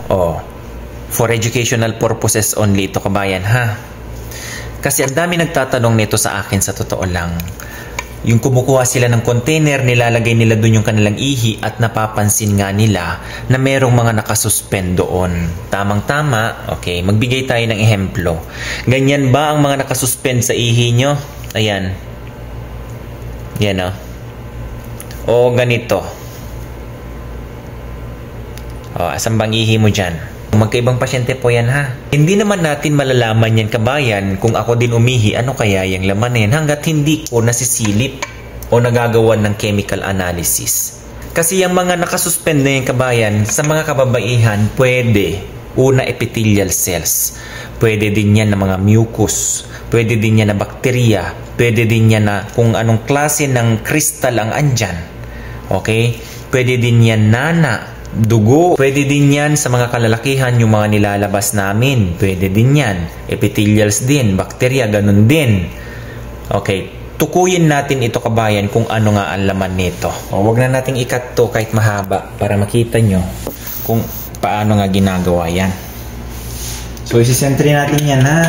Oh, for educational purposes only ito, kabayan, ha? Kasi ang dami nagtatanong nito sa akin, sa totoo lang. Yung kumukuha sila ng container, nilalagay nila dun yung kanilang ihi at napapansin nga nila na merong mga nakasuspend doon. Tamang-tama, okay, magbigay tayo ng ehemplo. Ganyan ba ang mga nakasuspend sa ihi nyo? Ayan. Yan o. O ganito. O, asan bang ihi mo dyan? Magkaibang pasyente po yan, ha? Hindi naman natin malalaman yan, kabayan, kung ako din umihi, ano kaya yung laman na yan, hanggat hindi ko nasisilip o nagagawan ng chemical analysis. Kasi yung mga nakasuspend na yan, kabayan, sa mga kababaihan, pwede. Una, epithelial cells. Pwede din yan na mga mucus. Pwede din yan na bakterya. Pwede din yan na kung anong klase ng crystal ang andyan. Okay? Pwede din yan nana, dugo. Pwede din yan sa mga kalalakihan, yung mga nilalabas namin. Pwede din yan. Epithelials din, bakterya, ganun din. Okay, tukuyin natin ito, kabayan, kung ano nga ang laman nito. O, wag na nating ikat to kahit mahaba para makita nyo kung paano nga ginagawa yan. So, isisentre natin yan, ha?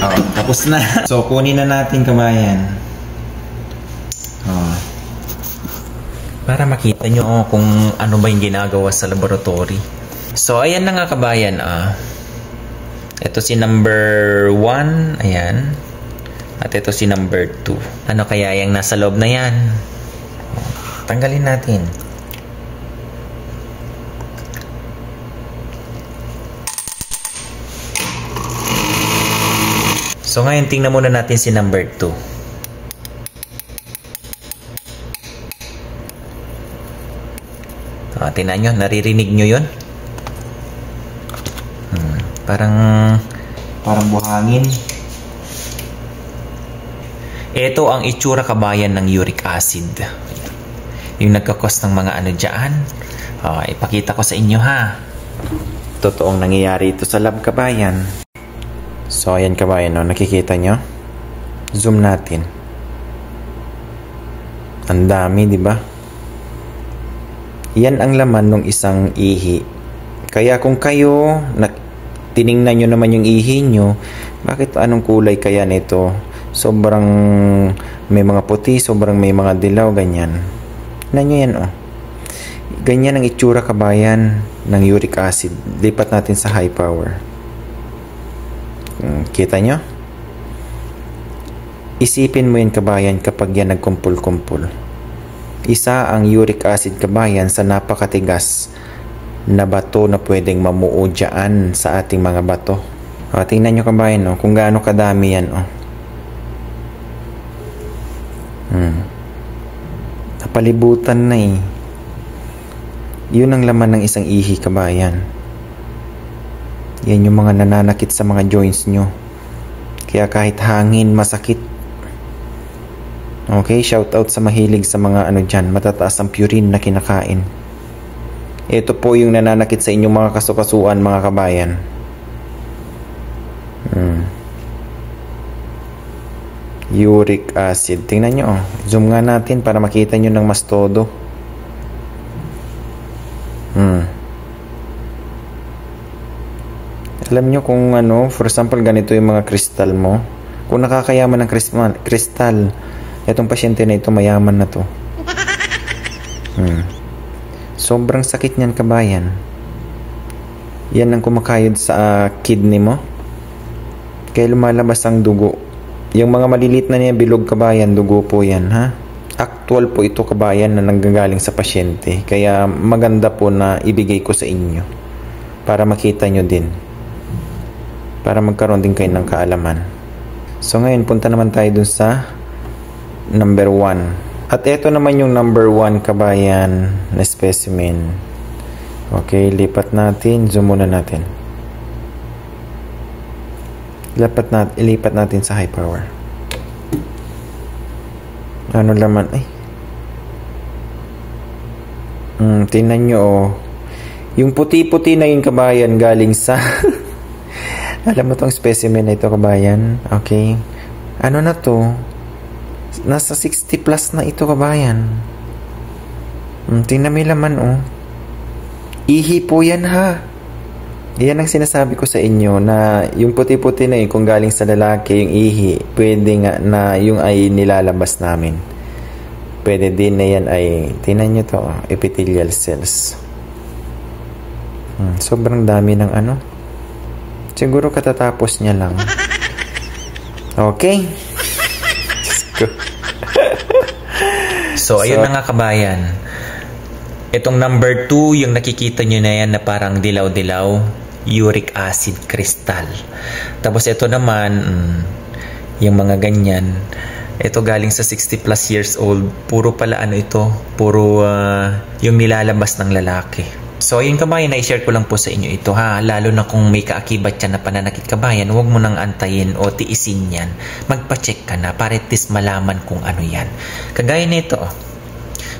Oh, tapos na. So, kunin na natin, kabayan. Oh. Para makita nyo kung ano ba yung ginagawa sa laboratory. So, ayan na nga, kabayan. Ito si number 1. Ayan. At ito si number 2. Ano kaya yung nasa loob na yan? Tanggalin natin. So ngayon, tingnan muna natin si number 2. Tingnan nyo, naririnig nyo yun? Parang buhangin. Ito ang itsura, kabayan, ng uric acid. Yung nagkakos ng mga ano dyan. Ipakita ko sa inyo, ha. Totoong nangyayari ito sa lab, kabayan. So, ayan, kabayan, no? Nakikita nyo? Zoom natin. Ang dami, di ba? Yan ang laman ng isang ihi. Kaya kung kayo, tiningnan nyo naman yung ihi nyo, bakit anong kulay kaya nito? Sobrang may mga puti, sobrang may mga dilaw, ganyan. Tignan nyo yan, oh. Ganyan ang itsura, kabayan, ng uric acid. Lipat natin sa high power. Kita nyo? Isipin mo yan, kabayan, kapag yan nagkumpul-kumpul. Isa ang uric acid, kabayan, sa napakatigas na bato na pwedeng mamuo dyan sa ating mga bato. Tingnan nyo, kabayan, no? Kung gaano kadami yan. Napalibutan na eh. Yun ang laman ng isang ihi, kabayan. Yan yung mga nananakit sa mga joints nyo. Kaya kahit hangin, masakit. Okay, shout out sa mahilig sa mga ano dyan, matataas ang purine na kinakain. Ito po yung nananakit sa inyong mga kasukasuan, mga kabayan. Uric acid. Tingnan nyo, oh. Zoom nga natin para makita nyo ng mas todo. Alam nyo kung ano, for example, ganito yung mga kristal mo. Kung nakakayaman ng kristal, itong pasyente na ito, mayaman na to. Sobrang sakit niyan, kabayan. Yan ang kumakayod sa kidney mo. Kaya lumalabas ang dugo. Yung mga malilit na niya bilog, kabayan, dugo po yan, ha? Actual po ito, kabayan, na nanggagaling sa pasyente. Kaya maganda po na ibigay ko sa inyo. Para makita nyo din. Para magkaroon din kayo ng kaalaman. So ngayon, punta naman tayo dun sa number 1. At ito naman yung number 1, kabayan, na specimen. Okay, lipat natin. Zoom muna natin. Ilipat natin sa high power. Ano laman? Ay. Tingnan nyo, oh. Yung puti-puti na yung, kabayan, galing sa... Alam mo tong specimen na ito, kabayan? Okay. Ano na to? Nasa 60 plus na ito, kabayan. Tingnan mo yung laman, oh. Ihi po yan, ha. Yan ang sinasabi ko sa inyo, na yung puti-puti na yun, kung galing sa lalaki, yung ihi, pwede nga na yung ay nilalabas namin. Pwede din na yan ay, tingnan nyo to, epithelial cells. Sobrang dami ng ano. Siguro katatapos niya lang. Okay. So, ayun na nga, kabayan. Itong number 2, yung nakikita nyo na yan na parang dilaw-dilaw, uric acid crystal. Tapos ito naman, yung mga ganyan, ito galing sa 60 plus years old. Puro pala ano ito, puro yung nilalabas ng lalaki. So, ayun, kabayan, na-share ko lang po sa inyo ito, ha. Lalo na kung may kaakibat yan na pananakit, kabayan, huwag mo nang antayin o tiisin yan. Magpa-check ka na para at least malaman kung ano yan. Kagaya nito,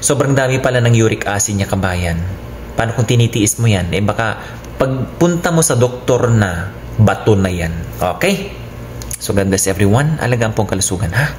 sobrang dami pala ng uric acid niya, kabayan. Paano kung tinitiis mo yan? Eh baka pagpunta mo sa doktor na bato na yan. Okay? So God bless everyone. Alagaan pong kalusugan, ha?